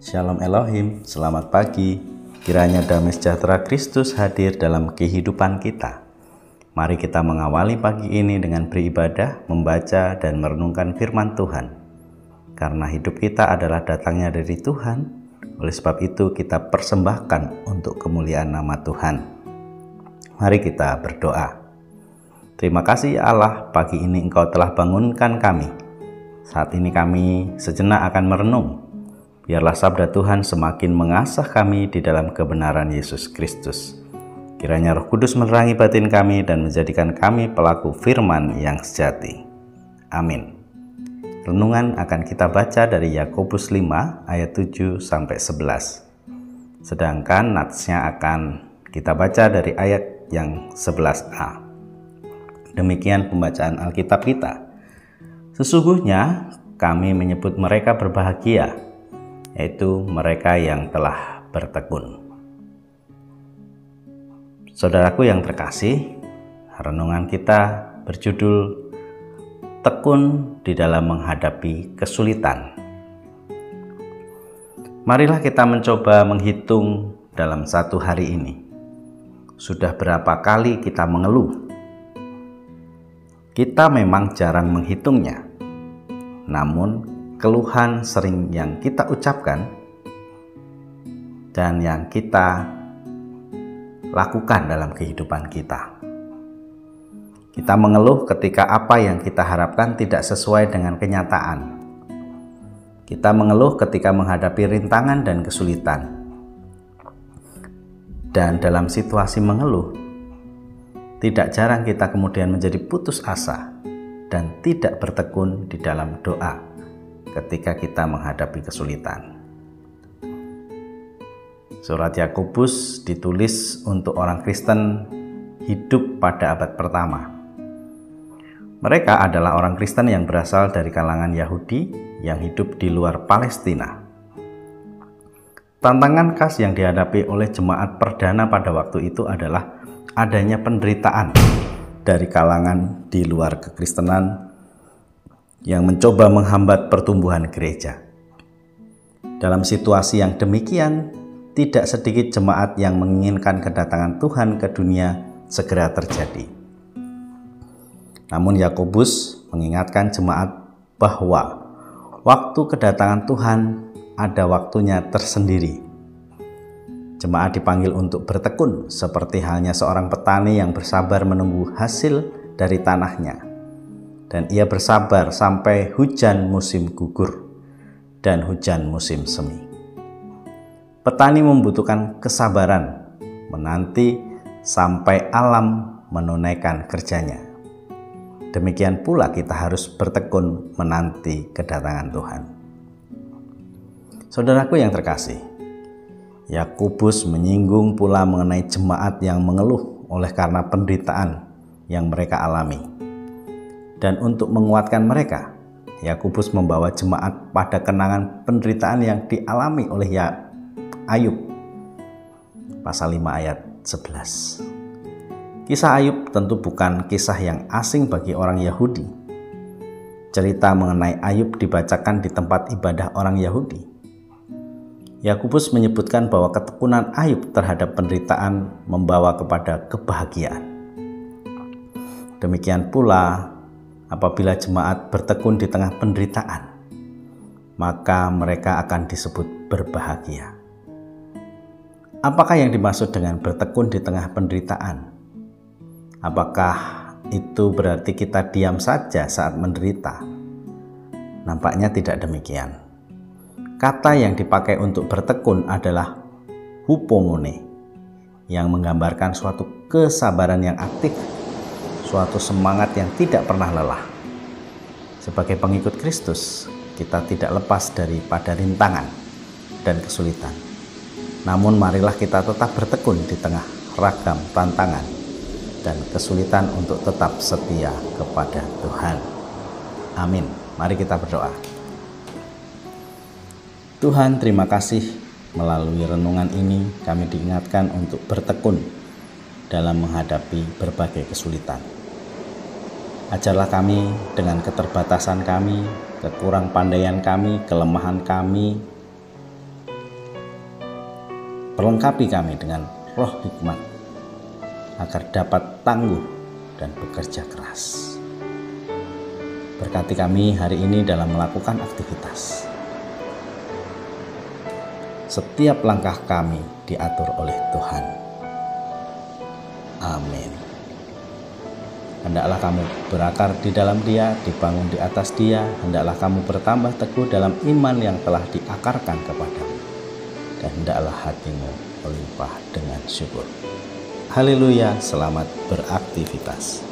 Shalom Elohim, selamat pagi. Kiranya damai sejahtera Kristus hadir dalam kehidupan kita. Mari kita mengawali pagi ini dengan beribadah, membaca dan merenungkan firman Tuhan. Karena hidup kita adalah datangnya dari Tuhan, oleh sebab itu kita persembahkan untuk kemuliaan nama Tuhan. Mari kita berdoa. Terima kasih ya Allah, pagi ini Engkau telah bangunkan kami. Saat ini kami sejenak akan merenung. Biarlah sabda Tuhan semakin mengasah kami di dalam kebenaran Yesus Kristus. Kiranya Roh Kudus menerangi batin kami dan menjadikan kami pelaku firman yang sejati. Amin. Renungan akan kita baca dari Yakobus 5 ayat 7-11. Sedangkan natsnya akan kita baca dari ayat yang 11a. Demikian pembacaan Alkitab kita. Sesungguhnya kami menyebut mereka berbahagia, yaitu mereka yang telah bertekun. Saudaraku yang terkasih, renungan kita berjudul Tekun di dalam menghadapi kesulitan. Marilah kita mencoba menghitung dalam satu hari ini. Sudah berapa kali kita mengeluh? Kita memang jarang menghitungnya. Namun keluhan sering yang kita ucapkan dan yang kita lakukan dalam kehidupan kita. Kita mengeluh ketika apa yang kita harapkan tidak sesuai dengan kenyataan. Kita mengeluh ketika menghadapi rintangan dan kesulitan. Dan dalam situasi mengeluh, tidak jarang kita kemudian menjadi putus asa dan tidak bertekun di dalam doa ketika kita menghadapi kesulitan. Surat Yakobus ditulis untuk orang Kristen hidup pada abad pertama. Mereka adalah orang Kristen yang berasal dari kalangan Yahudi yang hidup di luar Palestina. Tantangan khas yang dihadapi oleh jemaat perdana pada waktu itu adalah adanya penderitaan dari kalangan di luar kekristenan yang mencoba menghambat pertumbuhan gereja. Dalam situasi yang demikian, tidak sedikit jemaat yang menginginkan kedatangan Tuhan ke dunia segera terjadi. Namun Yakobus mengingatkan jemaat bahwa waktu kedatangan Tuhan ada waktunya tersendiri. Jemaat dipanggil untuk bertekun seperti halnya seorang petani yang bersabar menunggu hasil dari tanahnya. Dan ia bersabar sampai hujan musim gugur dan hujan musim semi. Petani membutuhkan kesabaran menanti sampai alam menunaikan kerjanya. Demikian pula kita harus bertekun menanti kedatangan Tuhan. Saudaraku yang terkasih, Yakobus menyinggung pula mengenai jemaat yang mengeluh oleh karena penderitaan yang mereka alami. Dan untuk menguatkan mereka, Yakobus membawa jemaat pada kenangan penderitaan yang dialami oleh Ayub. Pasal 5 ayat 11. Kisah Ayub tentu bukan kisah yang asing bagi orang Yahudi. Cerita mengenai Ayub dibacakan di tempat ibadah orang Yahudi. Yakobus menyebutkan bahwa ketekunan Ayub terhadap penderitaan membawa kepada kebahagiaan. Demikian pula apabila jemaat bertekun di tengah penderitaan, maka mereka akan disebut berbahagia. Apakah yang dimaksud dengan bertekun di tengah penderitaan? Apakah itu berarti kita diam saja saat menderita? Nampaknya tidak demikian. Kata yang dipakai untuk bertekun adalah hupomone, yang menggambarkan suatu kesabaran yang aktif, suatu semangat yang tidak pernah lelah. Sebagai pengikut Kristus, kita tidak lepas daripada rintangan dan kesulitan. Namun marilah kita tetap bertekun di tengah ragam tantangan dan kesulitan untuk tetap setia kepada Tuhan. Amin. Mari kita berdoa. Tuhan, terima kasih melalui renungan ini kami diingatkan untuk bertekun dalam menghadapi berbagai kesulitan. Ajarlah kami dengan keterbatasan kami, kekurang pandaian kami, kelemahan kami, Perlengkapi kami dengan roh hikmat agar dapat tangguh dan bekerja keras. Berkati kami hari ini dalam melakukan aktivitas. Setiap langkah kami diatur oleh Tuhan. Amin. Hendaklah kamu berakar di dalam Dia, dibangun di atas Dia. Hendaklah kamu bertambah teguh dalam iman yang telah diakarkan kepadamu. Dan hendaklah hatimu melimpah dengan syukur. Haleluya, selamat beraktivitas.